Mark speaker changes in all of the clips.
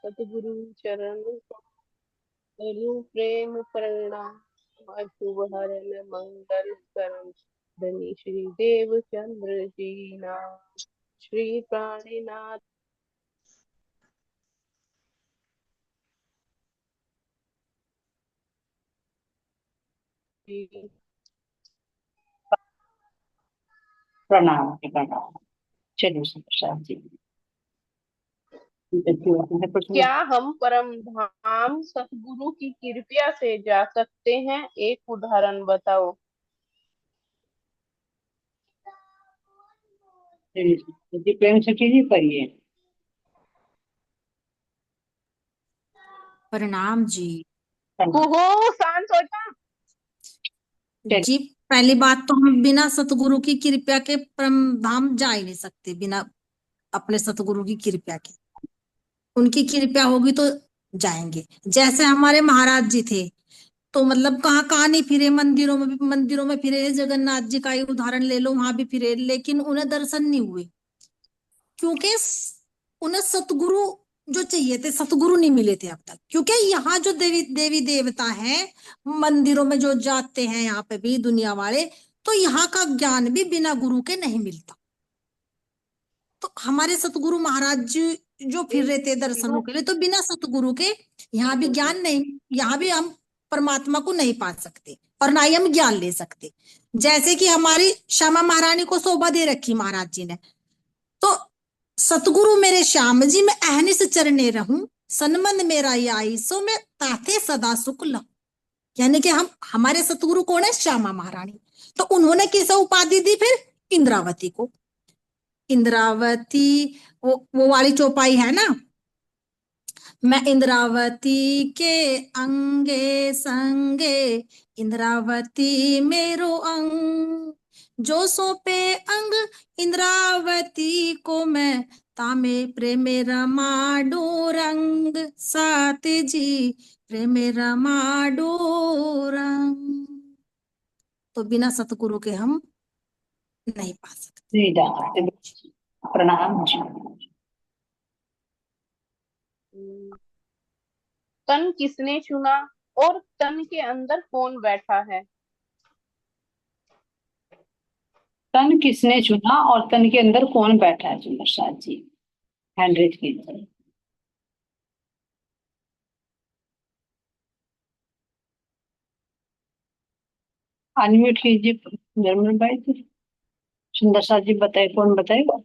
Speaker 1: सतगुरु चरण करूं प्रेम प्रणाम। अशुभ हरन मंगल करन धनी श्री देव चंद्र जी नाम। श्री प्राणीनाथ जी।
Speaker 2: प्रणाम के प्रणाम। चलिए प्रसाद जी, प्रश्न।
Speaker 1: क्या हम परम धाम सतगुरु की कृपया से जा सकते हैं? एक उदाहरण बताओ।
Speaker 2: जी प्रेम से कीजिए, करिए।
Speaker 3: प्रणाम जी।
Speaker 2: प्रणाम।
Speaker 1: हो शांत हो जा।
Speaker 2: चलिए।
Speaker 3: जी, पहली बात तो हम बिना सतगुरु की कृपा के परम धाम जा ही नहीं सकते। बिना अपने सतगुरु की कृपा के, उनकी कृपा होगी तो जाएंगे। जैसे हमारे महाराज जी थे, तो मतलब कहाँ कहाँ नहीं फिरे, मंदिरों में फिरे। जगन्नाथ जी का ही उदाहरण ले लो, वहां भी फिरे, लेकिन उन्हें दर्शन नहीं हुए, क्योंकि उन्हें सतगुरु जो चाहिए थे, सतगुरु नहीं मिले थे अब तक। क्योंकि यहाँ जो देवी देवी देवता हैं, मंदिरों में जो जाते हैं, यहाँ पे भी दुनिया वाले, तो यहाँ का ज्ञान भी बिना गुरु के नहीं मिलता। तो हमारे सतगुरु महाराज जी जो फिर रहे थे दर्शनों के लिए, तो बिना सतगुरु के यहाँ भी ज्ञान नहीं, यहाँ भी हम परमात्मा को नहीं पा सकते और ना ही हम ज्ञान ले सकते। जैसे कि हमारी श्यामा महारानी को शोभा दे रखी महाराज जी ने, तो सतगुरु मेरे श्याम जी मैं अहनिस चरणे रहूं, सनमन मेरा आई सो मैं ताथे सदा सुख लहूं। यानी कि हम, हमारे सतगुरु कौन है? श्यामा महारानी। तो उन्होंने किसे उपाधि दी फिर? इंद्रावती को। इंद्रावती, वो वाली चौपाई है ना, मैं इंद्रावती के अंगे संगे, इंद्रावती मेरो अंग, जो सौंपे अंग इंद्रावती को मैं, तामे प्रेमे रमाडो रंग, साथ जी प्रेमे रमाडो रंग। तो बिना सतगुरु के हम नहीं पा सकते।
Speaker 2: प्रणाम जी।
Speaker 1: तन किसने चुना और तन के अंदर कौन बैठा है?
Speaker 2: तन किसने चुना और तन के अंदर कौन बैठा है? जी प्रसाद जी, हैंड रेज कीजिए। अनम्यूट कीजिए जर्मन भाई जी। सुंदर साथ जी बताए, कौन बताएगा?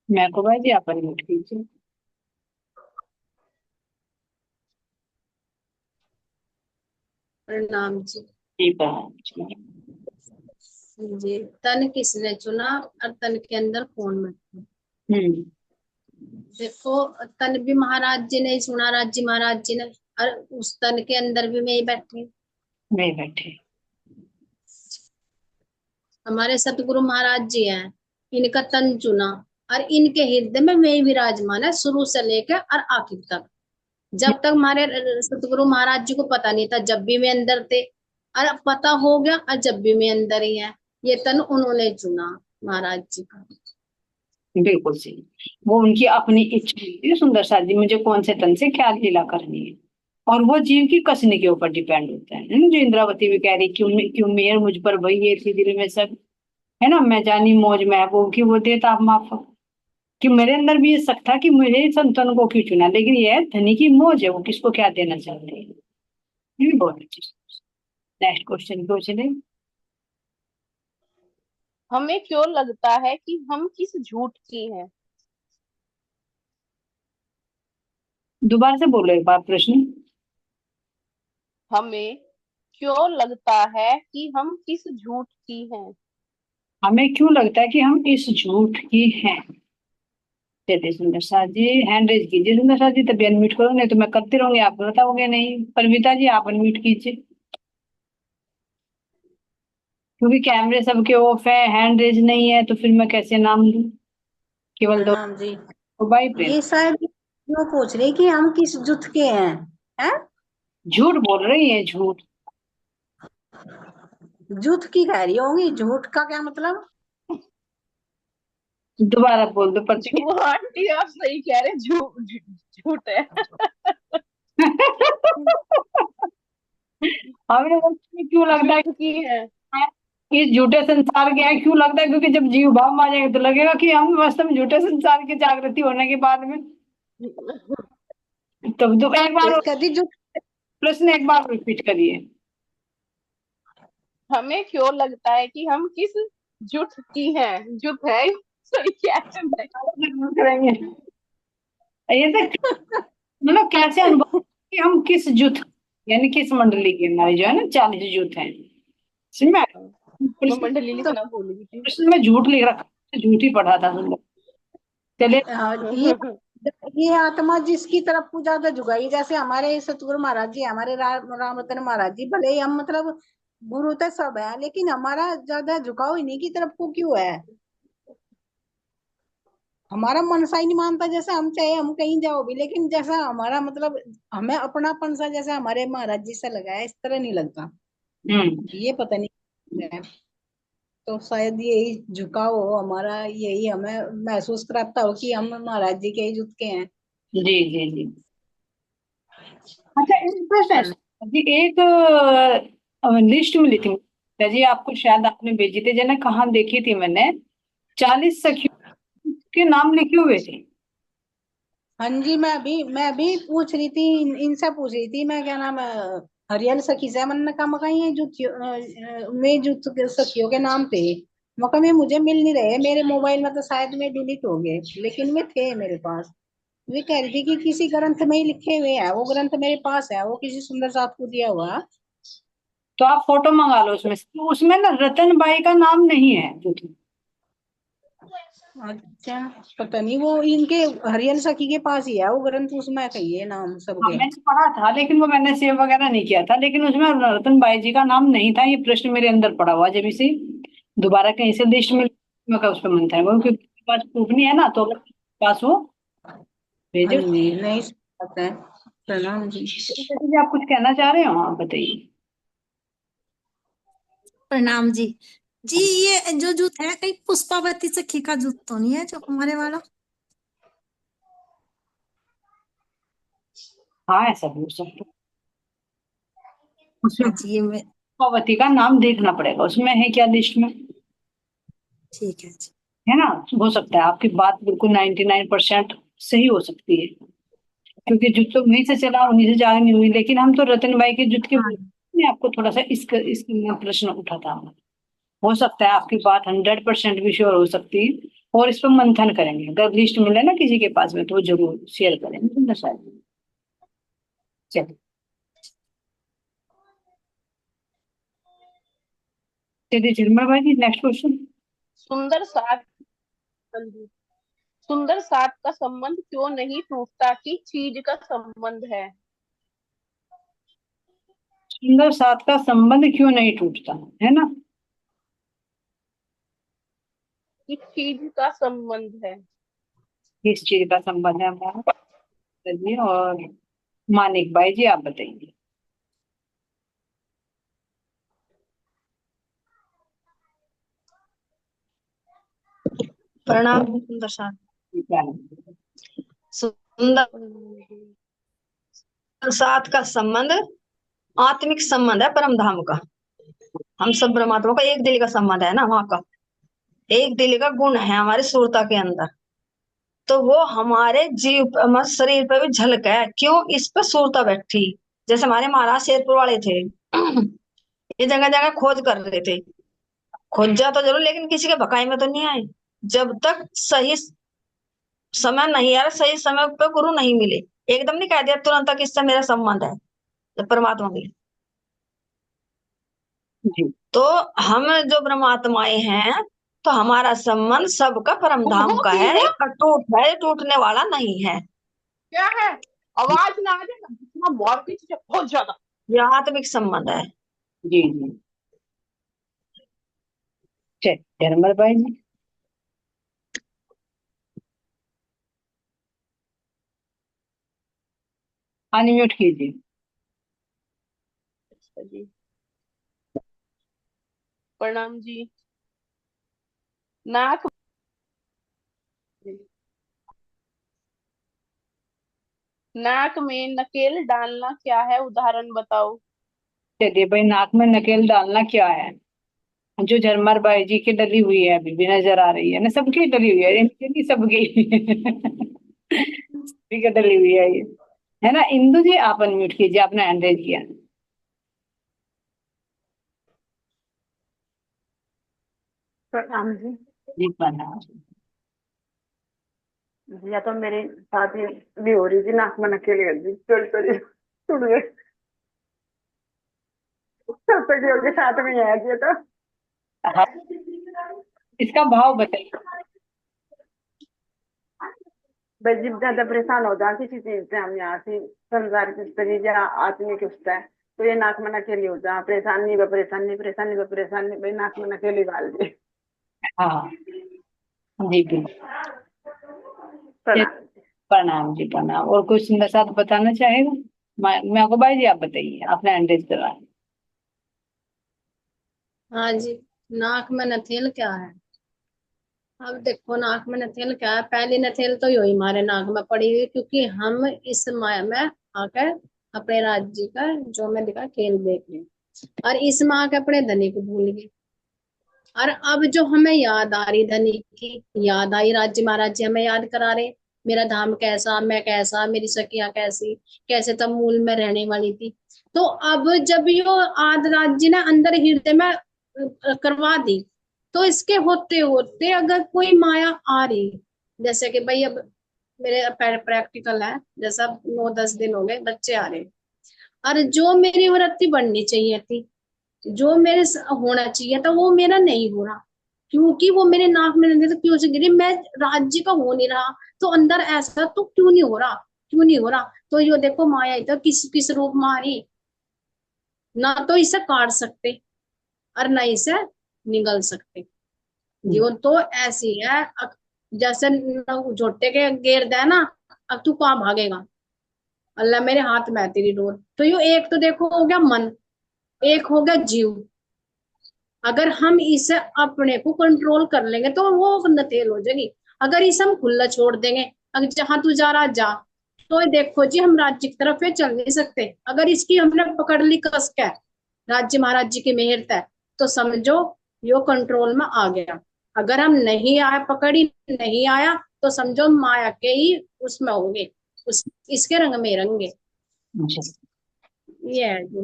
Speaker 2: मैं को भाई जी, आप अनम्यूट कीजिए।
Speaker 4: प्रणाम जी।
Speaker 2: जी प्रणाम जी।
Speaker 4: जी, तन किसने चुना और तन के अंदर कौन बैठा?
Speaker 2: हम्म।
Speaker 4: देखो, तन भी महाराज जी ने ही चुना, राज जी महाराज जी ने, और उस तन के अंदर भी मैं ही बैठी।
Speaker 2: मैं बैठे।
Speaker 4: हमारे सतगुरु महाराज जी हैं, इनका तन चुना और इनके हृदय में मैं ही विराजमान है, शुरू से लेकर और आखिर तक। जब तक हमारे सतगुरु महाराज जी को पता नहीं था, जब भी मैं अंदर थे, और अब पता हो गया और जब भी मैं अंदर ही है। ये तन उन्होंने चुना, महाराज जी का।
Speaker 2: बिल्कुल सही। वो उनकी अपनी इच्छा थी, सुंदर साथ जी मुझे कौन से तन से क्या लीला करनी है, और वो जीव की कसने के ऊपर डिपेंड होता है ना। जो इंद्रावती भी कह रही, क्यों क्यों मेहर मुझ पर वही ये थी दिल में सब, है ना, मैं जानी मौज महबूब की वो देता आप माफ। कि मेरे अंदर भी ये शक था कि मुझे संतन को क्यों चुना, लेकिन ये धनी की मौज है, वो किसको क्या देना चाहते हैं। ये भी बहुत अच्छी। नेक्स्ट क्वेश्चन क्यों चले।
Speaker 1: हमें क्यों लगता है कि हम किस झूठ की हैं?
Speaker 2: दोबारा से बोलो एक बार प्रश्न।
Speaker 1: हमें क्यों लगता है कि हम किस झूठ की हैं?
Speaker 2: हमें क्यों लगता है कि हम इस झूठ की हैं? चलिए सुंदर साथ जी हैंड रेज कीजिए। सुंदर साथ जी तभी अनम्यूट करो, नहीं तो मैं करती रहूंगी, आप बताओगे नहीं। परमिता जी आप अनम्यूट कीजिए, क्योंकि कैमरे सबके ऑफ है, हैंड रेज नहीं है, तो फिर मैं कैसे नाम दूं? केवल दो।
Speaker 5: प्रणाम जी।
Speaker 2: तो भाई प्रेम।
Speaker 5: ये शायद वो पूछ रही कि हम किस जुट के हैं?
Speaker 2: झूठ बोल रही है, झूठ।
Speaker 5: जुट की कह रही होंगी, झूठ का क्या मतलब?
Speaker 2: दोबारा बोल दो पर्ची।
Speaker 1: झूठ आंटी, आप सही कह रहे, झूठ झूठ है।
Speaker 2: हमें वास्तव क्यों लगता
Speaker 1: झूठ की है।
Speaker 2: है इस झूठे संसार के हैं, क्यों लगता है? क्योंकि जब जीव भाव में आ जाएगा तो लगेगा कि हम वास्तव में झूठे संसार की जागृति होने के बाद में। तब तो एक बार
Speaker 5: इसका दी जो
Speaker 2: प्रश्न एक बार रिपीट करिए।
Speaker 1: हमें क्यों लगता है कि हम किस जुट की हैं? जुट है सही क्या है?
Speaker 2: जरूर करेंगे। ये तो मतलब कैसे अनुभव कि हम किस जुट, यानी किस मंडली के, हमारे जो है ना 40 जुट हैं। समझ में आया?
Speaker 1: मैं
Speaker 2: प्रश्न
Speaker 1: मंडली
Speaker 5: तो
Speaker 1: लिखना भूल गई थी।
Speaker 2: प्रश्न में झूठ लिख रखा है, झूठ ही पढ़ा था तुम लोग। चलिए।
Speaker 5: ये आत्मा जिसकी तरफ को ज्यादा झुकाई, जैसे हमारे सतगुरु महाराज जी, हमारे राम रतन महाराज जी, भले ही हम मतलब गुरु तो सब है, लेकिन हमारा ज्यादा झुकाव इन्हीं की तरफ को क्यों है? हमारा मनसा ही नहीं मानता, जैसे हम चाहे हम कहीं जाओ भी, लेकिन जैसा हमारा मतलब हमें अपनापन सा जैसे हमारे महाराज जी से लगा है, इस तरह नहीं लगता।
Speaker 2: हम्म।
Speaker 5: ये पता नहीं है। तो शायद यही झुकाव हो हमारा, यही हमें महसूस कराता हो कि हम महाराज जी के ही जुट के हैं।
Speaker 2: जी जी जी। अच्छा, एक प्रश्न है जी, एक लिस्ट मिली थी जी आपको, शायद आपने भेजी थी, जने कहाँ देखी थी मैंने, 40 सखियों के नाम लिखे हुए थे।
Speaker 5: हाँ जी, मैं भी पूछ रही थी, इनसे पूछ रही थी मैं, क्या नाम है, हरियल सखी से, मन का मका ये जो में जो सखियों के नाम थे, मका में मुझे मिल नहीं रहे मेरे मोबाइल में, तो शायद में डिलीट हो गए, लेकिन वे थे मेरे पास। वे कह रही थी कि किसी ग्रंथ में ही लिखे हुए हैं, वो ग्रंथ मेरे पास है, वो किसी सुंदर साथ को दिया हुआ।
Speaker 2: तो आप फोटो मंगा लो उसमें से। तो उसमें ना रतन बाई का नाम नहीं है जो
Speaker 5: अच्छा, पता नहीं, वो इनके हरियल सखी के पास ही है वो ग्रंथ, उसमें कही है नाम
Speaker 2: हाँ,
Speaker 5: सबके।
Speaker 2: मैंने पढ़ा था, लेकिन वो मैंने सेव वगैरह नहीं किया था, लेकिन उसमें रतन बाई जी का नाम नहीं था। ये प्रश्न मेरे अंदर पड़ा हुआ, जब इसे दोबारा कहीं से लिस्ट में मैं का उस पर मन था, क्योंकि आपके पास प्रूफ नहीं है ना, तो अगर आपके पास हो
Speaker 5: हाँ
Speaker 2: भेजो।
Speaker 5: जी, नहीं पता है। प्रणाम जी।
Speaker 2: जैसे कि आप कुछ कहना चाह रहे हो, आप बताइए।
Speaker 3: प्रणाम जी। जी ये जो जूत है कहीं पुष्पावती सखी का जूत तो नहीं है जो हमारे वाला?
Speaker 2: हाँ, ऐसा हो सकता है। उसमें
Speaker 3: हाँ जी, ये मैं,
Speaker 2: पद्मावती का नाम देखना पड़ेगा, उसमें है क्या लिस्ट में,
Speaker 3: ठीक है जी।
Speaker 2: है ना? हो सकता है आपकी बात बिल्कुल 99% सही हो सकती है, क्योंकि जुट तो वहीं से चला, उन्हीं से जाग नहीं हुई। लेकिन हम तो रतन बाई के जुट के
Speaker 3: हाँ
Speaker 2: ने आपको थोड़ा सा इसका प्रश्न उठा था। हो सकता है आपकी बात 100% भी श्योर हो सकती है, और इस पर मंथन करेंगे। अगर लिस्ट मिले ना किसी के पास में, तो वो जरूर शेयर करेंगे ना शायद। चलिए। चलिए चिन्मय भाई जी, नेक्स्ट क्वेश्चन।
Speaker 1: सुंदर साथ, हाँ जी। सुंदर साथ का संबंध क्यों नहीं टूटता? कि चीज का संबंध है।
Speaker 2: सुंदर साथ का संबंध क्यों नहीं टूटता, है ना?
Speaker 1: कि चीज का संबंध है।
Speaker 2: किस चीज का संबंध है हमारा? चलिए, और मानिक भाई जी आप बताइए।
Speaker 6: प्रणाम सुंदर साथ।
Speaker 2: क्या है?
Speaker 6: सुंदर साथ का संबंध आत्मिक संबंध है परम धाम का। हम सब परमात्मा का एक दिल का संबंध है ना, वहां का एक दिल का गुण है हमारे सुरता के अंदर। तो वो हमारे जीव हमारे शरीर पर भी झलक है, क्यों इस पर सुरता बैठी। जैसे हमारे महाराज शेरपुर वाले थे, ये जगह जगह खोज कर रहे थे, खोजा तो जरूर, लेकिन किसी के भकाई में तो नहीं आए। जब तक सही समय नहीं आ रहा, सही समय पे गुरु नहीं मिले, एकदम नहीं कह दिया तुरंत तक इससे मेरा संबंध है जब परमात्मा मिले।
Speaker 2: जी
Speaker 6: तो हम जो परमात्माएं हैं, तो हमारा संबंध सबका परम धाम
Speaker 1: बहुत
Speaker 6: का
Speaker 1: ही
Speaker 6: है,
Speaker 1: है।
Speaker 6: एक अटूट है, टूटने वाला नहीं है।
Speaker 1: क्या है? आवाज ना आ जाए ना, इतना बहुत पीछे से, बहुत ज्यादा।
Speaker 6: यह आत्मिक संबंध है।
Speaker 2: जी जी। चलिए धर्मर भाई जी। अनम्यूट कीजिए।
Speaker 1: अच्छा जी, प्रणाम जी। नाथ नाक में नकेल डालना क्या है, उदाहरण बताओ।
Speaker 2: चलिए भाई, नाक में नकेल डालना क्या है? जो झरमर बाई जी की डली हुई है, अभी भी नजर आ रही है ना, सबकी डली हुई है, इनकी नहीं, सबकी सभी की डली हुई है ना। इंदु जी, आप अनम्यूट कीजिए, आपने हैंड रेज किया।
Speaker 7: प्रणाम जी।
Speaker 2: जी प्रणाम।
Speaker 7: या तो मेरे साथ ही भी हो रही थी, नाक में नकेल कर दी, चोरी चोरी टूट गए। सदियों के साथ में है ये तो।
Speaker 2: हाँ, इसका भाव बताइए।
Speaker 7: भाई जब ज्यादा परेशान हो जाए किसी चीज से, हम यहाँ से संसार की स्थिति या आत्मिक उठता है, तो ये नाक में नकेली हो जाए, परेशानी व परेशानी, परेशानी व परेशानी, भाई नाक में नकेली डाल दे।
Speaker 2: हाँ जी बिल्कुल। चलिए,
Speaker 7: प्रणाम।
Speaker 2: प्रणाम जी प्रणाम। और कुछ मेरे साथ बताना चाहेगा? मैं को भाई जी, आप बताइए, आपने हैंड रेज करा है।
Speaker 4: हाँ जी। नाक में नथेल क्या है? अब देखो, नाक में नथेल क्या है। पहली नथेल तो यही हमारे नाक में पड़ी हुई, क्योंकि हम इस माया में आकर अपने राज्य का जो मैं दिखा खेल देख रहे हैं, और इसमें आके अपने धनी को भूल गए। और अब जो हमें याद आ रही धनी की, याद आई राज्य महाराज जी हमें याद करा रहे, मेरा धाम कैसा, मैं कैसा, मेरी सखियां कैसी, कैसे तब मूल में रहने वाली थी। तो अब जब यो आद राज्य ने अंदर हृदय में करवा दी, तो इसके होते होते अगर कोई माया आ रही, जैसे कि भाई अब मेरे प्रैक्टिकल है, जैसा 9-10 दिन हो गए बच्चे आ रहे, और जो मेरी वृत्ति बननी चाहिए थी, जो मेरे होना चाहिए था, वो मेरा नहीं हो रहा, क्योंकि वो मेरे नाक में नहीं था, क्यों से गिरी, मैं राज्य का हो नहीं रहा, तो अंदर ऐसा तो क्यों नहीं हो रहा, क्यों नहीं हो रहा। तो यो देखो माया इधर किस किस रूप में आ रही, ना तो इसे काट सकते और ना इसे निगल सकते। यो तो ऐसी है, जैसे झोटे के घेर दे ना, अब तू कहाँ भागेगा, अल्लाह मेरे हाथ में है तेरी डोर। तो यो एक तो देखो हो गया मन, एक हो गया जीव। अगर हम इसे अपने को कंट्रोल कर लेंगे तो वो नतेल हो जाएगी। अगर इसे हम खुला छोड़ देंगे, अगर जहां तू जा रहा जा, तो देखो जी हम राज्य की तरफ चल नहीं सकते। अगर इसकी हमने पकड़ ली कस के, राज्य महाराज जी की मेहर है, तो समझो यो कंट्रोल में आ गया। अगर हम नहीं आए, पकड़ी नहीं आया, तो समझो माया के ही उसमें होंगे, उस इसके रंग में रंगे।
Speaker 2: जी।
Speaker 4: ये है जी।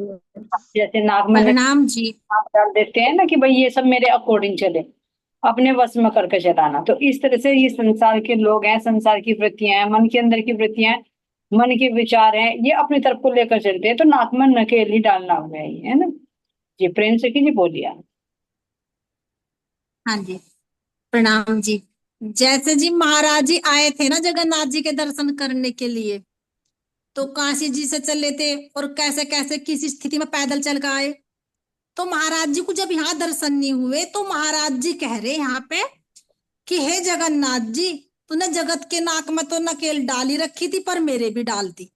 Speaker 2: जैसे नाक में
Speaker 3: प्रणाम जी।
Speaker 2: आप डाल देते हैं ना कि भाई ये सब मेरे अकॉर्डिंग चले, अपने वश में करके चलाना, तो इस तरह से ये संसार के लोग हैं, संसार की वृत्तियां हैं, मन के अंदर की वृत्तियां हैं, मन के विचार हैं, ये अपनी तरफ को लेकर चलते हैं, तो नाक में नकेल ही डालना हो गया ये, है ना। जी प्रेम से कीजिए, बोलिए आप।
Speaker 3: हाँ जी, प्रणाम जी। जैसे जी महाराज जी आए थे ना जगन्नाथ जी के दर्शन करने के लिए, तो काशी जी से चले थे, और कैसे कैसे किस स्थिति में पैदल चल के आए। तो महाराज जी को जब यहाँ दर्शन नहीं हुए, तो महाराज जी कह रहे यहाँ पे कि हे जगन्नाथ जी, तूने जगत के नाक में तो नकेल डाली रखी थी, पर मेरे भी डाल दी।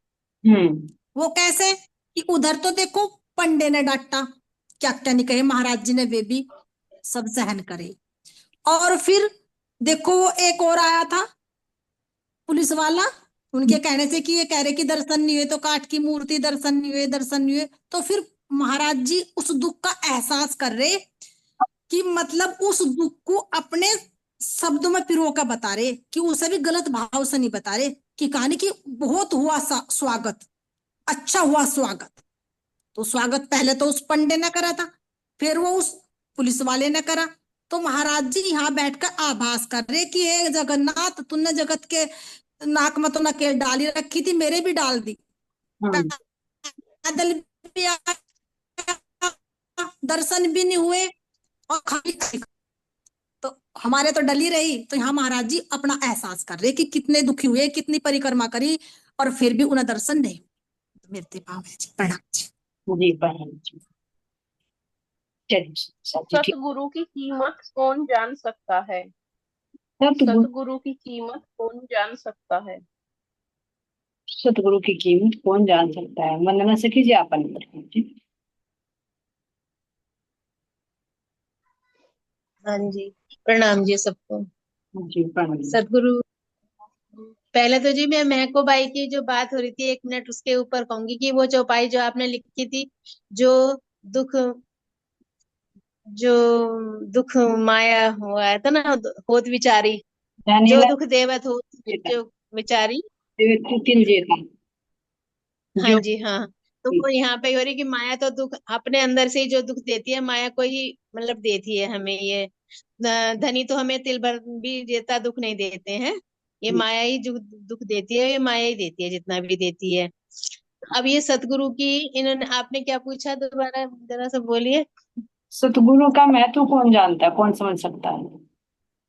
Speaker 2: हम्म।
Speaker 3: वो कैसे? कि उधर तो देखो पंडे ने डांटा, क्या क्या नहीं कहे महाराज जी ने, वे भी सब सहन करे। और फिर देखो वो एक और आया था पुलिस वाला, उनके कहने से कि ये कह रहे कि दर्शन नहीं हुए, तो काठ की मूर्ति, दर्शन नहीं हुए, दर्शन नहीं हुए। तो फिर महाराज जी उस दुख का एहसास कर रहे, कि मतलब उस दुख को अपने शब्दों में पिरो कर बता रहे, कि उसे भी गलत भाव से नहीं बता रहे, कि कहानी की बहुत हुआ स्वागत, अच्छा हुआ स्वागत। तो स्वागत पहले तो उस पंडे ने करा था, फिर वो उस पुलिस वाले ने करा। तो महाराज जी यहाँ बैठकर आभास कर रहे कि हे जगन्नाथ, तुमने जगत के नाक में तो नकेल डाली रखी थी, मेरे भी डाल दी।
Speaker 2: हम्म।
Speaker 3: पैदल भी आया, दर्शन भी नहीं हुए, और खाली, तो हमारे तो डली रही। तो यहाँ महाराज जी अपना एहसास कर रहे कि कितने दुखी हुए, कितनी परिक्रमा करी, और फिर भी उन्हें दर्शन नहीं। तो मेरे भाव है जी, प्रणाम जी।
Speaker 2: जी प्रणाम जी। चलिए सच्ची ठीक।
Speaker 1: सतगुरु की कीमत कौन जान सकता है?
Speaker 2: सतगुरु।
Speaker 1: सतगुरु की कीमत कौन जान सकता है?
Speaker 2: सतगुरु की कीमत कौन जान सकता है? वंदना से कीजिए, आप अनम्यूट कीजिए।
Speaker 8: हाँ जी, प्रणाम जी सबको।
Speaker 2: जी प्रणाम।
Speaker 8: सदगुरु पहले तो जी मैं महको बाई की जो बात हो रही थी 1 मिनट उसके ऊपर कहूंगी कि वो चौपाई जो आपने लिखी थी, जो दुख जो दुख माया हुआ था ना, होत विचारी, जो
Speaker 2: जानेला
Speaker 8: दुख देवत हो,
Speaker 2: जेता
Speaker 8: जो विचारी।
Speaker 2: तिल जेता
Speaker 8: हाँ
Speaker 2: जो
Speaker 8: जी, हाँ। तो वो यहाँ पे हो रही कि माया तो दुख अपने अंदर से ही जो दुख देती है, माया को ही मतलब देती है हमें ये। धनी तो हमें तिल भर भी देता दुख नहीं देते हैं, ये माया ही जो दुख देती है, ये माया ही देती है जितना भी देती है। अब ये सतगुरु की, इन्होंने, आपने क्या पूछा दोबारा जरा सा बोलिए।
Speaker 2: सतगुरु का महत्व कौन जानता है, कौन समझ सकता है?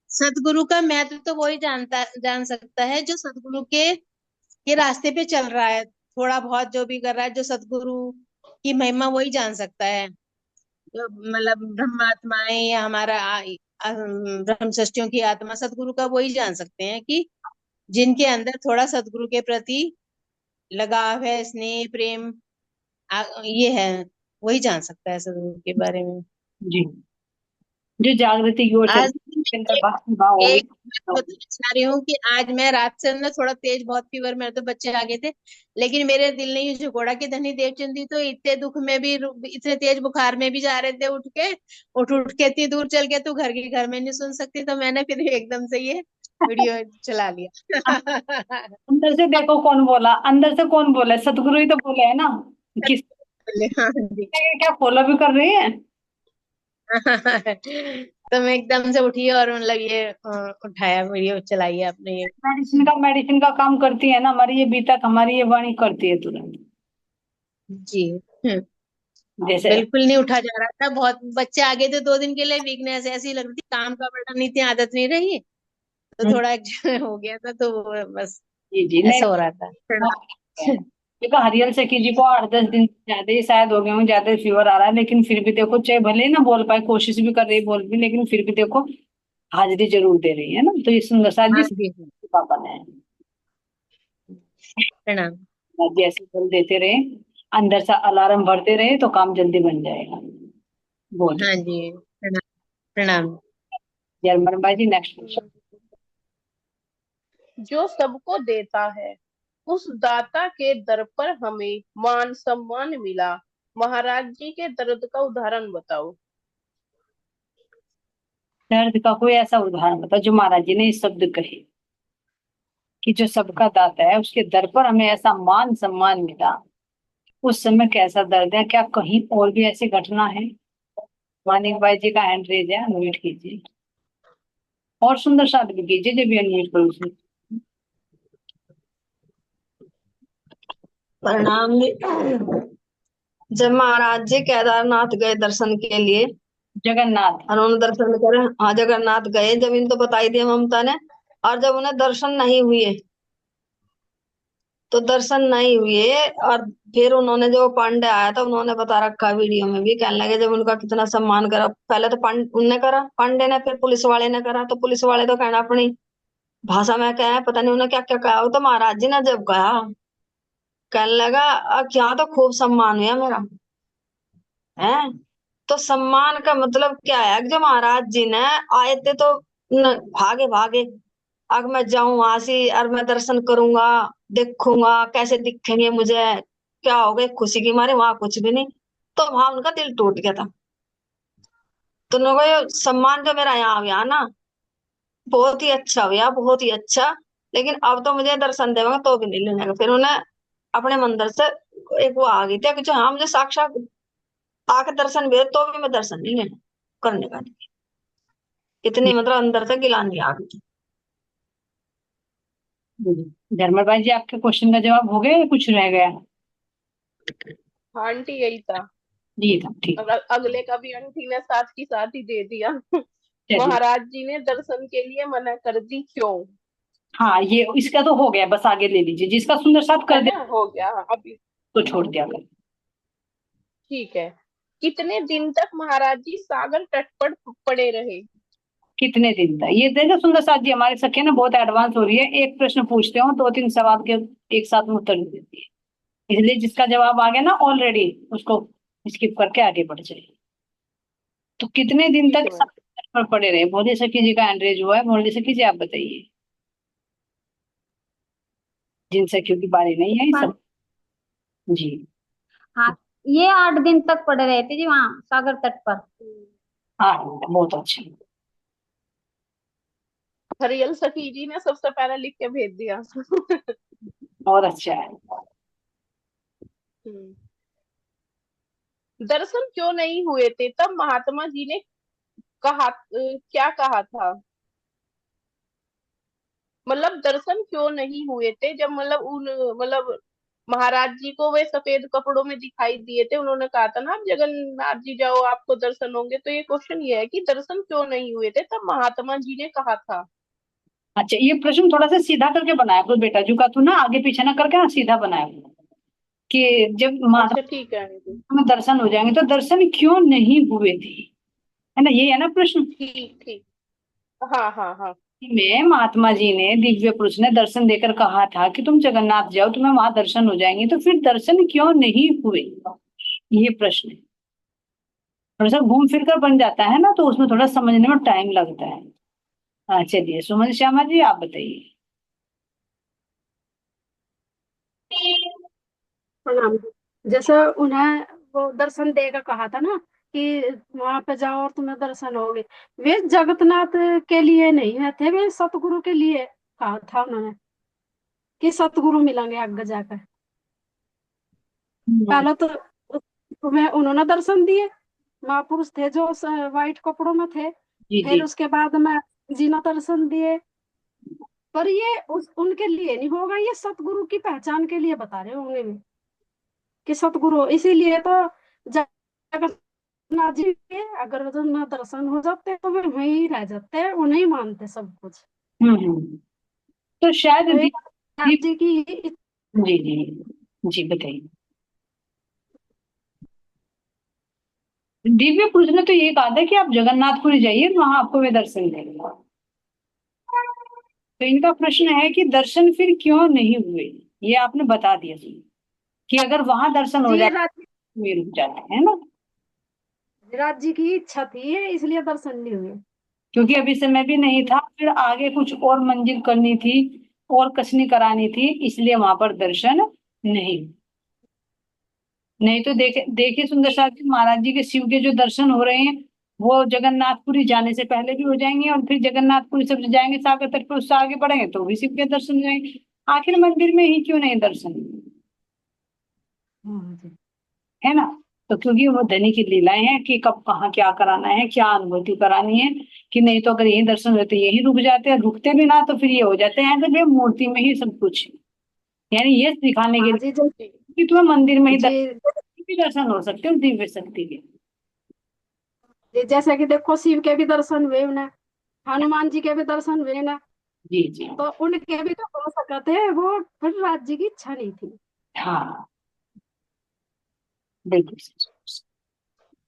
Speaker 8: सतगुरु का महत्व तो वही जान सकता है जो सतगुरु के ये रास्ते पे चल रहा है, थोड़ा बहुत जो भी कर रहा है, जो सतगुरु की महिमा वही जान सकता है। जो मतलब ब्रह्मात्माएं या हमारा ब्रह्म सृष्टियों की आत्मा, सतगुरु का वही जान सकते हैं कि जिनके अंदर थोड़ा सतगुरु के प्रति लगाव है, स्नेह प्रेम, ये है, वही जान सकता है सतगुरु के बारे में।
Speaker 2: जी, जो जागृति की ओर चल
Speaker 8: आज
Speaker 2: के अंदर
Speaker 8: एक
Speaker 2: भक्ति भाव होगी।
Speaker 8: एक बात बताना चाह रही हूँ कि आज मैं रात से ना थोड़ा तेज, बहुत फीवर, मेरे तो बच्चे आ गए थे, लेकिन मेरे दिल ने ये झकोड़ा कि धनी देवचंदी तो इतने दुख में भी, इतने तेज बुखार में भी जा रहे थे, उठ उठ के इतनी दूर चल के, तू घर के घर में नहीं सुन सकती, तो मैंने फिर एकदम से ये वीडियो चला लिया।
Speaker 2: अंदर से देखो कौन बोला, अंदर से कौन बोला, सतगुरु ही तो बोले है ना। किस
Speaker 8: हाँ जी।
Speaker 2: क्या फॉलो भी कर रही है?
Speaker 8: तो मैं एकदम से उठी और मतलब ये उठाया, वीडियो चलाई है आपने ये।
Speaker 2: मेडिसिन का काम करती है ना हमारी ये बीतक, हमारी ये वाणी करती है तुरंत।
Speaker 8: जी। हम्म।
Speaker 2: जैसे
Speaker 8: बिल्कुल नहीं उठा जा रहा था, बहुत बच्चे आ गए थे 2 दिन के लिए, वीकनेस ऐसी लग रही थी, काम का बड़ा नहीं थी, आदत नहीं रही, तो
Speaker 2: हम्म,
Speaker 8: थोड़ा हो गया था, तो वो बस
Speaker 2: जी जी नहीं
Speaker 8: ऐसा हो रहा था।
Speaker 2: देखो हरियल सखी जी को 8-10 दिन ज्यादा ही शायद हो गए होंगे, ज्यादा फीवर आ रहा है, लेकिन फिर भी देखो, चाहे भले ही ना बोल पाए, कोशिश भी कर रही है बोल भी, लेकिन फिर भी देखो हाजिरी जरूर दे रही है ना। तो ये सुंदर साथ
Speaker 8: हाँ
Speaker 2: जी
Speaker 8: जी,
Speaker 2: पापा ने
Speaker 8: प्रणाम।
Speaker 2: जैसे बल देते रहे, अंदर से अलार्म भरते रहे, तो काम जल्दी बन जाएगा। बोलिए
Speaker 8: हाँ जी, प्रणाम। प्रणाम।
Speaker 2: जर्मन भाई जी, नेक्स्ट क्वेश्चन।
Speaker 1: जो सबको देता है, उस दाता के दर पर हमें मान सम्मान मिला। महाराज जी के दर्द का उदाहरण बताओ।
Speaker 2: दर्द का कोई ऐसा उदाहरण बताओ जो महाराज जी ने इस शब्द कहे कि जो सबका दाता है उसके दर पर हमें ऐसा मान सम्मान मिला। उस समय कैसा दर्द है, क्या कहीं और भी ऐसी घटना है? मानिक भाई जी का हैंड रेज है, अनम्यूट कीजिए, और सुंदर साथ भी कीजिए जब भी अनम्यूट करो उसमें।
Speaker 6: प्रणाम जी। जब महाराज जी केदारनाथ गए दर्शन के लिए,
Speaker 2: जगन्नाथ।
Speaker 6: और उन्होंने दर्शन करे, हाँ जगन्नाथ गए, जब इनको बताई दिया ममता ने, और जब उन्हें दर्शन नहीं हुए, तो दर्शन नहीं हुए, और फिर उन्होंने, जो पांडे आया था, उन्होंने बता रखा वीडियो में भी, कहने लगे जब उनका कितना सम्मान करा, पहले तो उनने करा पांडे ने, फिर पुलिस वाले ने करा, तो पुलिस वाले तो कहना अपनी भाषा में कहा, पता नहीं उन्हें क्या क्या कहा, वो तो महाराज जी ने जब कहा, कहने लगा क्या तो खूब सम्मान हुआ मेरा है। तो सम्मान का मतलब क्या है कि जो महाराज जी ने आए थे, तो भागे भागे, अब मैं जाऊं वहां से और मैं दर्शन करूंगा, देखूंगा कैसे दिखेंगे मुझे, क्या हो गए खुशी की मारे, वहां कुछ भी नहीं, तो वहां उनका दिल टूट गया था। तो उन्होंने कहा, ये सम्मान जो मेरा यहाँ हुआ ना, बहुत ही अच्छा हुआ, बहुत ही अच्छा, लेकिन अब तो मुझे दर्शन देगा तो भी नहीं लेने का। फिर उन्हें अपने मंदिर से एक वो आ गई थी कि जो हाँ मुझे साक्षात आके दर्शन भी है, तो भी मैं दर्शन नहीं लेना करने का नहीं। इतनी मतलब अंदर से गिलानी आ गई थी।
Speaker 2: धर्मर भाई जी, आपके क्वेश्चन का जवाब हो गया या कुछ रह गया?
Speaker 1: हाँ आंटी, यही था।
Speaker 2: जी था, ठीक।
Speaker 1: अगले का भी आंटी ने साथ की साथ ही दे दिया।
Speaker 2: चलिए,
Speaker 1: महाराज जी ने दर्शन के लिए मना कर दी, क्यों?
Speaker 2: हाँ ये इसका तो हो गया, बस आगे ले लीजिए, जिसका सुंदर साथ
Speaker 1: है
Speaker 2: कर दे
Speaker 1: ना, हो गया अभी।
Speaker 2: तो छोड़ दिया कर।
Speaker 1: ठीक है। कितने दिन तक महाराज जी सागर तट पर पड़े रहे?
Speaker 2: कितने दिन तक? ये देखो सुंदर साथ जी हमारी सखी ना बहुत एडवांस हो रही है, एक प्रश्न पूछते हो 2-3 सवाल के एक साथ में उत्तर दे देती है, इसलिए जिसका जवाब आ गया ना ऑलरेडी, उसको स्किप करके आगे बढ़ जाए। तो कितने दिन
Speaker 1: ठीक
Speaker 2: तक
Speaker 1: है मैम।
Speaker 2: सागर तट पर पड़े रहे? भोले सखी जी का एंड्रेज हुआ है, भोले सखी जी आप बताइए। जिन सखियों की बारी नहीं आई सब। जी
Speaker 9: हाँ, ये 8 दिन तक पड़े रहे थे जी वहाँ सागर तट पर।
Speaker 2: हाँ, बहुत अच्छे।
Speaker 1: हरियल सखी जी ने सबसे पहले लिख के भेज दिया।
Speaker 2: और अच्छा है।
Speaker 1: दर्शन क्यों नहीं हुए थे तब महात्मा जी ने कहा, क्या कहा था? मतलब दर्शन क्यों नहीं हुए थे जब मतलब महाराज जी को वे सफेद कपड़ों में दिखाई दिए थे, उन्होंने कहा था ना आप जगन्नाथ जी जाओ आपको दर्शन होंगे। तो ये क्वेश्चन ये है कि दर्शन क्यों नहीं हुए थे तब महात्मा जी ने कहा था।
Speaker 2: अच्छा, ये प्रश्न थोड़ा सा सीधा करके बनाया करो बेटा, झुका तू ना आगे पीछे ना करके ना सीधा बनाया करो कि जब
Speaker 1: अच्छा ठीक है आंटी।
Speaker 2: में दर्शन हो जाएंगे तो दर्शन क्यों नहीं हुए थे, है ना, ये है ना प्रश्न।
Speaker 1: ठीक ठीक। हाँ हाँ हाँ।
Speaker 2: में महात्मा जी ने, दिव्य पुरुष ने दर्शन देकर कहा था कि तुम जगन्नाथ जाओ तुम्हें वहां दर्शन हो जाएंगे, तो फिर दर्शन क्यों नहीं हुए, ये प्रश्न है। थोड़ा सा घूम फिर कर बन जाता है ना, तो उसमें थोड़ा समझने में टाइम लगता है। हाँ चलिए सुमन श्यामा जी आप बताइए।
Speaker 10: प्रणाम। जैसे उन्हें वो दर्शन देकर कहा था ना कि वहां पे जाओ और तुम्हें दर्शन होंगे, वे जगन्नाथ के लिए नहीं है थे, वे सतगुरु के लिए कहा था उन्होंने कि सतगुरु मिलेंगे आगे जाकर। पहले तो तुम्हें उन्होंने दर्शन दिए, महापुरुष थे जो व्हाइट कपड़ों में थे,
Speaker 2: जी
Speaker 10: फिर
Speaker 2: जी।
Speaker 10: उसके बाद में जी ने दर्शन दिए। पर ये उनके लिए नहीं होगा, ये सतगुरु की पहचान के लिए बता रहे होंगे वे कि सतगुरु, इसीलिए तो जगन्नाथ जी के अगर उनमें दर्शन हो जाते तो वे वहीं रह जाते, उन्हें मानते सब कुछ।
Speaker 2: तो शायद
Speaker 10: तो एक नाथ जी की
Speaker 2: जी जी जी बताइए। दिव्य पुरुष ने तो ये कहा था कि आप जगन्नाथपुरी जाइए वहां आपको वे दर्शन देंगे। तो इनका प्रश्न है कि दर्शन फिर क्यों नहीं हुए, ये आपने बता दिया जी कि अगर वहां दर्शन हो
Speaker 10: जी
Speaker 2: जाए वे रुक जाते हैं ना,
Speaker 10: राज जी की इच्छा थी इसलिए दर्शन नहीं हुए।
Speaker 2: क्योंकि अभी समय भी नहीं था, फिर आगे कुछ और मंजिल करनी थी और कसनी करानी थी, इसलिए वहां पर दर्शन नहीं। नहीं तो देखिए सुंदर साहब जी, महाराज जी के शिव के जो दर्शन हो रहे हैं वो जगन्नाथपुरी जाने से पहले भी हो जाएंगे, और फिर जगन्नाथपुरी सब जाएंगे सागर तट पर, उससे आगे बढ़ेंगे तो भी शिव के दर्शन हो जाएंगे। आखिर मंदिर में ही क्यों नहीं दर्शन, है ना। तो क्योंकि वो धनी की लीलाएं हैं कि कब कहाँ क्या कराना है, क्या अनुभूति करानी है, कि नहीं तो अगर यही दर्शन होते यही रुक जाते हैं, रुकते भी ना तो फिर ये हो जाते हैं कि मूर्ति में ही सब कुछ है। यानी ये दिखाने के लिए कि तुम्हें मंदिर में ही दर्शन हो सकते हो दिव्य शक्ति के।
Speaker 10: जैसे कि देखो शिव के भी दर्शन हुए उन्हें, हनुमान जी के भी दर्शन हुए ना।
Speaker 2: जी जी।
Speaker 10: तो उनके भी तो हो सकते हैं, वो फिर राज जी की इच्छा नहीं थी।
Speaker 2: हाँ बिल्कुल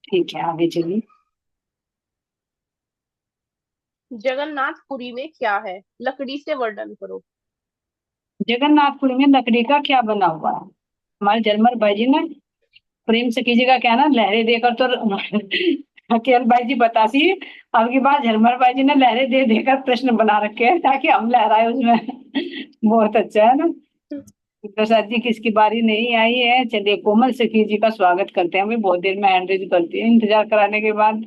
Speaker 2: ठीक है, आगे चलिए।
Speaker 1: जगन्नाथपुरी में क्या है, लकड़ी से वर्णन करो।
Speaker 2: जगन्नाथपुरी में लकड़ी का क्या बना हुआ है, हमारे जलमर भाई जी ने प्रेम से कीजिएगा क्या ना, लहरें देकर तो अकेल भाई जी बताती, अब की बार झलमर भाई जी ने लहरें दे देकर प्रश्न बना रखे हैं ताकि हम लहराए उसमें। बहुत अच्छा है ना। प्रसाद जी किसकी बारी नहीं आई है, चलिए कोमल सखी जी का स्वागत करते हैं, अभी बहुत देर में हैंड रेज करती है इंतजार कराने के बाद।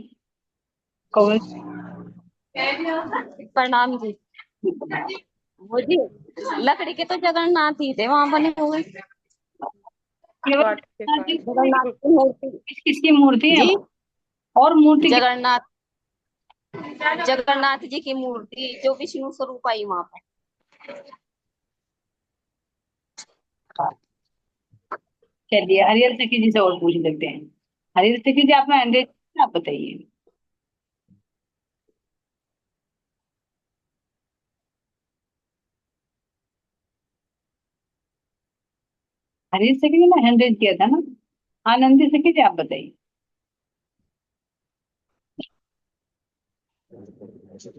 Speaker 2: कोमल
Speaker 9: प्रणाम जी। वो जी लकड़ी के तो जगन्नाथ ही थे वहां बने हुए, जगन्नाथ की मूर्ति।
Speaker 2: किसकी मूर्ति है
Speaker 9: जी
Speaker 2: और मूर्ति
Speaker 9: जगन्नाथ, जगन्नाथ जी की मूर्ति जो विष्णु स्वरूप आई वहां पर।
Speaker 2: चलिए हरियल सखी जी से और पूछ लेते हैं। हरियल सखी जी आपने हैंड रेज, आप बताइए। हरीश सखी जी ने हैंड रेज किया था ना। आनंदी सखी जी आप बताइए।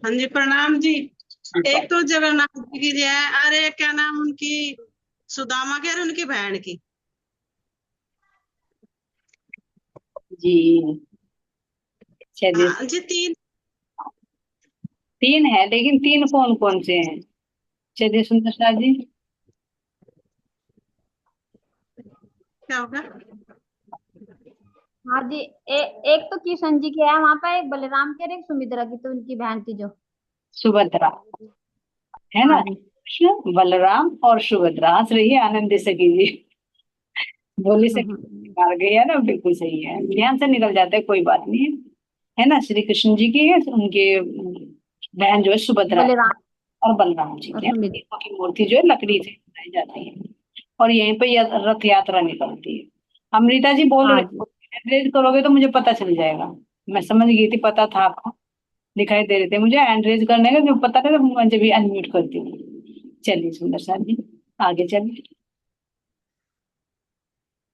Speaker 11: हाँ जी प्रणाम जी। एक तो जगन्नाथ जी की जय, अरे क्या नाम उनकी, सुदामा की और उनकी बहन की।
Speaker 2: जी चलिए।
Speaker 11: हाँ जी
Speaker 2: तीन है, लेकिन तीन कौन कौन से हैं, चलिए सुंदर साथ जी।
Speaker 11: क्या होगा?
Speaker 9: हाँ जी, एक तो किशन जी की है वहां पे, एक बलराम की और एक सुमित्रा की, तो उनकी बहन थी जो।
Speaker 2: सुभद्रा है ना?
Speaker 9: हाँ जी।
Speaker 2: कृष्ण, बलराम और सुभद्रा। हंस रही है आनंद सखी जी। बोली से मार गई है ना, बिल्कुल सही है, ध्यान से निकल जाता है, कोई बात नहीं है। है ना? श्री कृष्ण जी की है, उनके बहन जो है सुभद्रा है,
Speaker 9: बलराम
Speaker 2: और बलराम जी
Speaker 9: और
Speaker 2: की है।
Speaker 9: सुमित्रा।
Speaker 2: तीनों की मूर्ति जो है लकड़ी से बनाई जाती है, और यहीं पे रथ यात्रा निकलती है। अमृता जी बोल
Speaker 9: हाँ
Speaker 2: रहे
Speaker 9: जी।
Speaker 2: एड्रेस करोगे तो मुझे पता चल जाएगा। मैं समझ गई थी, पता था आपको, दिखाई दे रहे थे मुझे हैंड रेज करने का, जो पता था तो मुझे भी अनम्यूट करती हूँ। चलिए सुंदर साहब जी, आगे चलिए।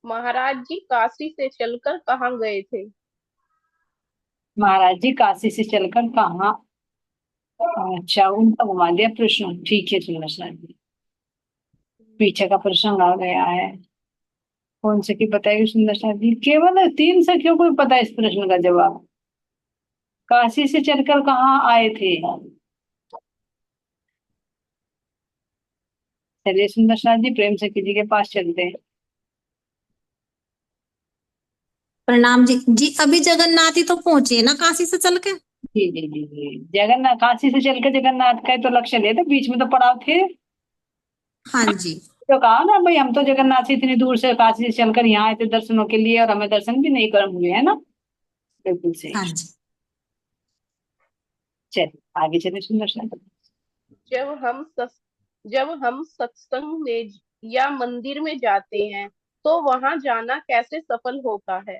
Speaker 1: महाराज जी काशी से चलकर कहाँ गए थे?
Speaker 2: महाराज जी काशी से चलकर कहाँ? अच्छा, उनका घुमा दिया प्रश्न, ठीक है सुंदर साहब जी। पीछे का प्रश्न आ गया है, कौन से की बताएगी सुंदर साहब जी? केवल 3 सखियों को ही पता है इस प्रश्न का जवाब। काशी से चलकर कहाँ आए थे? चलिए सुंदर साहब जी, प्रेम सखी जी के पास चलते हैं।
Speaker 3: प्रणाम जी। जी अभी जगन्नाथ ही तो पहुंचे ना काशी से चल के।
Speaker 2: जी जी जी जी, जगन्नाथ काशी से चलकर जगन्नाथ का ही तो लक्ष्य लेते, बीच में तो पड़ाव थे।
Speaker 3: हाँ जी।
Speaker 2: तो कहा ना भाई, हम तो जगन्नाथ से इतनी दूर से काशी से चलकर यहाँ आए थे दर्शनों के लिए, और हमें दर्शन भी नहीं कर हुए, है ना? बिल्कुल सही।
Speaker 3: हाँ जी।
Speaker 2: चलिए आगे चले सुंदर साहब।
Speaker 1: जब हम सस, जब हम सत्संग में या मंदिर में जाते हैं तो वहां जाना कैसे सफल होता है?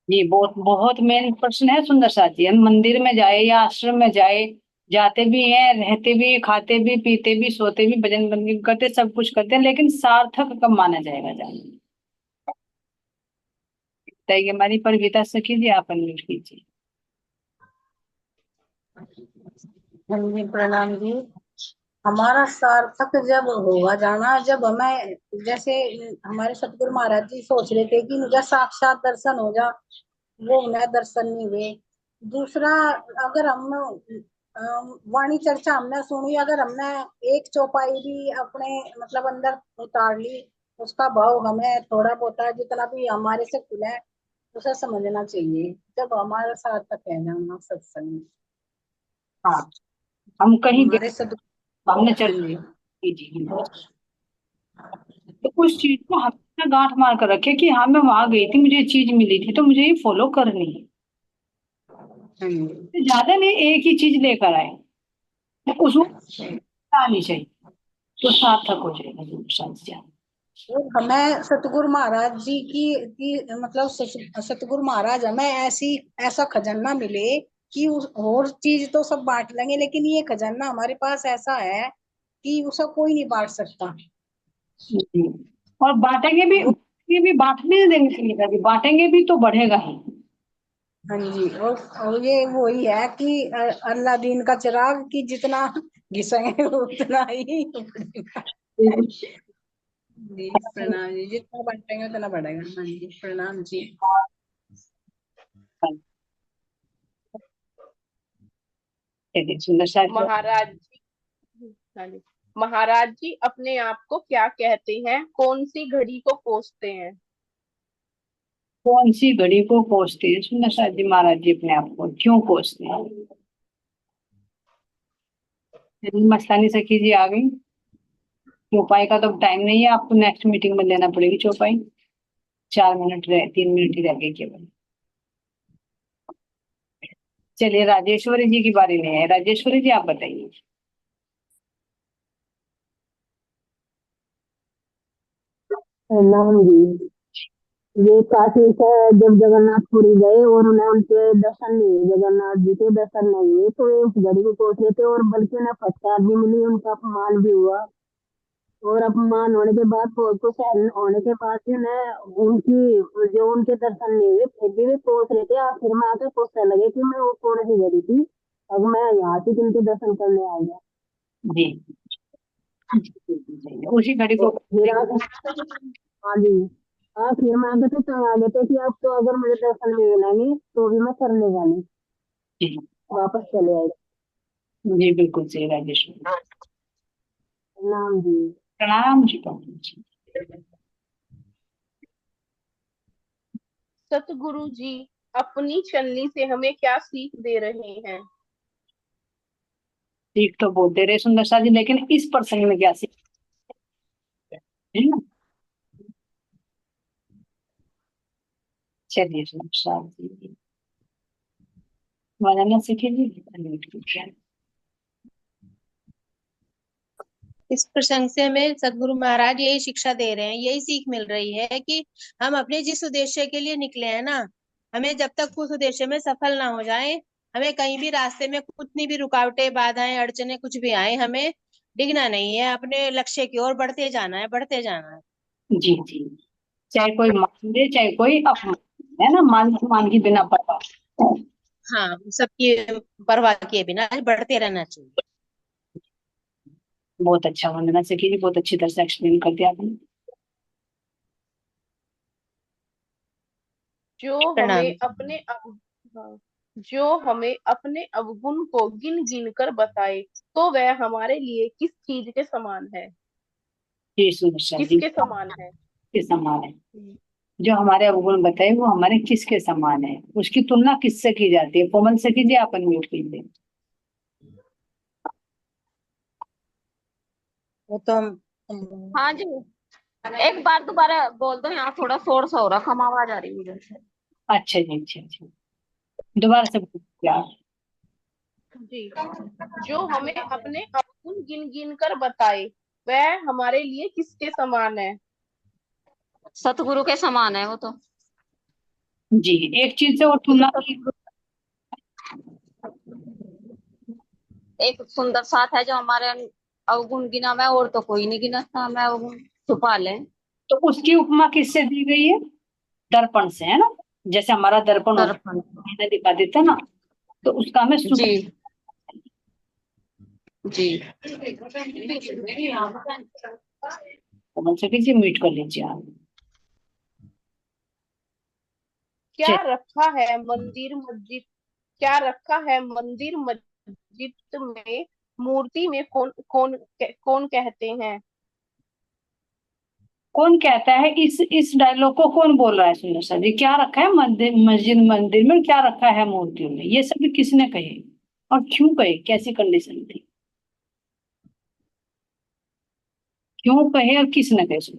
Speaker 2: ये बहुत बहुत मेन प्रश्न है सुंदर साहब जी। हम मंदिर में जाए या आश्रम में जाए, जाते भी हैं, रहते भी, खाते भी, पीते भी, सोते भी, भजन बंदगी भी करते, सब कुछ करते हैं, लेकिन सार्थक कब माना जाएगा जाने? बताइए हमारी परिविता सखी जी, आप अनम्यूट कीजिए।
Speaker 5: हाँ जी, प्रणाम जी। हमारा सार्थक जब होगा जाना, जब हमें जैसे हमारे सतगुरु महाराज जी सोच रहे थे कि मुझे साक्षात दर्शन हो जा, वो उन्हें दर्शन नहीं हुए। दूसरा, अगर हम वाणी चर्चा हमने सुनी, अगर हमने एक चौपाई भी अपने मतलब अंदर उतार ली, उसका भाव हमें थोड़ा बहुत जितना भी हमारे से खुले उसे समझना चाहिए, जब हमारा सार्थक है जाना सत्संग में।
Speaker 2: हाँ, हम कहीं गए,
Speaker 5: हमारे सतगुरु।
Speaker 2: हमने
Speaker 5: हाँ
Speaker 2: चल
Speaker 5: जी।
Speaker 2: जी जी, तो उस चीज को हम अपना गांठ मार कर रखे कि हाँ मैं वहां गई थी, मुझे ये चीज मिली थी, तो मुझे ये फॉलो करनी है।
Speaker 5: हाँ जी।
Speaker 2: तो ज्यादा नहीं, एक ही चीज लेकर आए, तो उसको आनी चाहिए, तो सार्थक हो जाएगा शायद।
Speaker 5: और हमें सतगुरु महाराज जी की मतलब सतगुरु महाराज हमें ऐसा खजाना मिले कि और चीज तो सब बांट लेंगे, लेकिन ये खजाना हमारे पास ऐसा है कि उसे कोई नहीं बांट सकता।
Speaker 2: जी। और बांटेंगे भी,
Speaker 5: वो।
Speaker 2: ये भी बांटने नहीं देंगे किसी का भी, बांटेंगे भी तो बढ़ेगा ही।
Speaker 5: हाँ जी। और ये वही है कि अल्लाह दीन का चिराग की जितना घिसेंगे उतना ही बढ़ेगा। जी प्रणाम जी, जितना बांटेंगे उतना बढ़ेगा। हाँ जी, प्रणाम जी।
Speaker 2: चलिए सुंदर साहब।
Speaker 1: महाराज जी, हाँ जी, महाराज जी अपने आप को क्या कहते हैं, कौन सी घड़ी को कोसते हैं?
Speaker 2: कौन सी घड़ी को कोसते हैं सुंदर साहब जी? महाराज जी अपने आप को क्यों कोसते हैं? मस्तानी सखी जी आ गई। चौपाई का तो टाइम नहीं है, आपको नेक्स्ट मीटिंग में लेना पड़ेगी चौपाई। 4 मिनट रहे, 3 मिनट ही रह गए केवल। चलिए राजेश्वरी जी की बारी में है, राजेश्वरी जी आप बताइए।
Speaker 12: प्रणाम जी। ये काशी से जब जगन्नाथपुरी गए और उन्हें उनके दर्शन नहीं हुए, जगन्नाथ जी के दर्शन नहीं हुए, तो ये उस घड़ी को कोस रहे थे, और बल्कि उन्हें फटकार भी मिली, उनका अपमान भी हुआ। और अपमान होने के बाद को सहन होने के बाद भी उन्हें उनकी जो उनके दर्शन नहीं हुए, फिर भी वे कोस रहे थे। आखिर में आके कोसने लगे कि मैं वो कौन सी घड़ी थी, अब मैं यहाँ से जिनके दर्शन करने आ गया।
Speaker 2: जी, उसी घड़ी
Speaker 12: तो
Speaker 2: को।
Speaker 12: फिर आगे, हाँ जी, हाँ फिर मैं आगे तो तंग आ गए थे कि अब तो अगर मुझे दर्शन नहीं मिलेंगे तो भी मैं करने वाली,
Speaker 2: जी
Speaker 12: वापस चले आए।
Speaker 2: जी, बिल्कुल सही राजेश्वरी।
Speaker 12: नाम जी।
Speaker 2: प्रणाम जी, प्रणाम जी।
Speaker 1: सतगुरु जी अपनी चलनी से हमें क्या सीख दे रहे हैं?
Speaker 2: सीख तो बहुत दे रहे सुंदर सा जी, लेकिन इस प्रसंग में क्या सीख है ना। चलिए सुंदर सा जी बनाना सीखेंगे।
Speaker 8: इस प्रसंग से हमें सदगुरु महाराज यही शिक्षा दे रहे हैं, यही सीख मिल रही है कि हम अपने जिस उद्देश्य के लिए निकले हैं ना, हमें जब तक उस उद्देश्य में सफल ना हो जाए, हमें कहीं भी रास्ते में कितनी भी रुकावटें, बाधाएं, अड़चने कुछ भी आए, हमें डिगना नहीं है, अपने लक्ष्य की ओर बढ़ते जाना है, बढ़ते जाना है।
Speaker 2: जी जी, चाहे कोई मान दे चाहे कोई अपमान, है ना, मान सम्मान की बिना परवाह।
Speaker 8: हाँ, सबकी परवाह किए बिना बढ़ते रहना चाहिए।
Speaker 2: बहुत अच्छा वंदना सखी जी, बहुत अच्छी तरह से एक्सप्लेन कर दिया आपने।
Speaker 1: जो
Speaker 8: प्रणाम।
Speaker 1: हमें अपने हाँ, जो हमें अपने अवगुण को गिन गिन कर बताए तो वह हमारे लिए किस चीज के समान है?
Speaker 2: जी सुंदर सा जी,
Speaker 1: किसके समान है?
Speaker 2: किसके समान है? जो हमारे अवगुण बताए वो हमारे किसके समान है, उसकी तुलना किससे की जाती है? कोमल से कीजिए, आप अनम्यूट कीजिए।
Speaker 8: वो तो
Speaker 9: हाँ जी, एक बार दोबारा बोल दो, यहाँ थोड़ा शोर सा हो रहा, कम आवाज आ रही है उधर से।
Speaker 2: अच्छा जी, अच्छा अच्छा, दोबारा से बोलिए आप।
Speaker 1: जी, जो हमें अपने अवगुण गिन गिन कर बताए वह हमारे लिए किसके समान है?
Speaker 9: सतगुरु के समान है वो तो।
Speaker 2: जी, एक चीज से वो
Speaker 9: क्योंकि
Speaker 2: तुलना की।
Speaker 9: सतगुरु एक सुंदर साथ है जो हमारे अवगुण गिना मैं, और तो कोई नहीं गिनता हमें अवगुण, छुपा ले।
Speaker 2: तो उसकी उपमा किससे दी गई है? दर्पण से, है ना। जैसे हमारा दर्पण होता
Speaker 9: दर्पण।
Speaker 2: है, दिखा देता ना, तो उसका हमें
Speaker 9: जी जी।
Speaker 2: कोमल से कीजिए, म्यूट कर लीजिए आप।
Speaker 1: क्या रखा है मंदिर मस्जिद, क्या रखा है मंदिर मस्जिद में मूर्ति में कौन कौन कौन कहते हैं?
Speaker 2: कौन कहता है? इस डायलॉग को कौन बोल रहा है सुंदर सा जी? क्या रखा है मंदिर मस्जिद मंदिर में, क्या रखा है मूर्तियों में? ये सभी किसने कहे और क्यों कहे? कैसी कंडीशन थी, क्यों कहे और किसने कहे?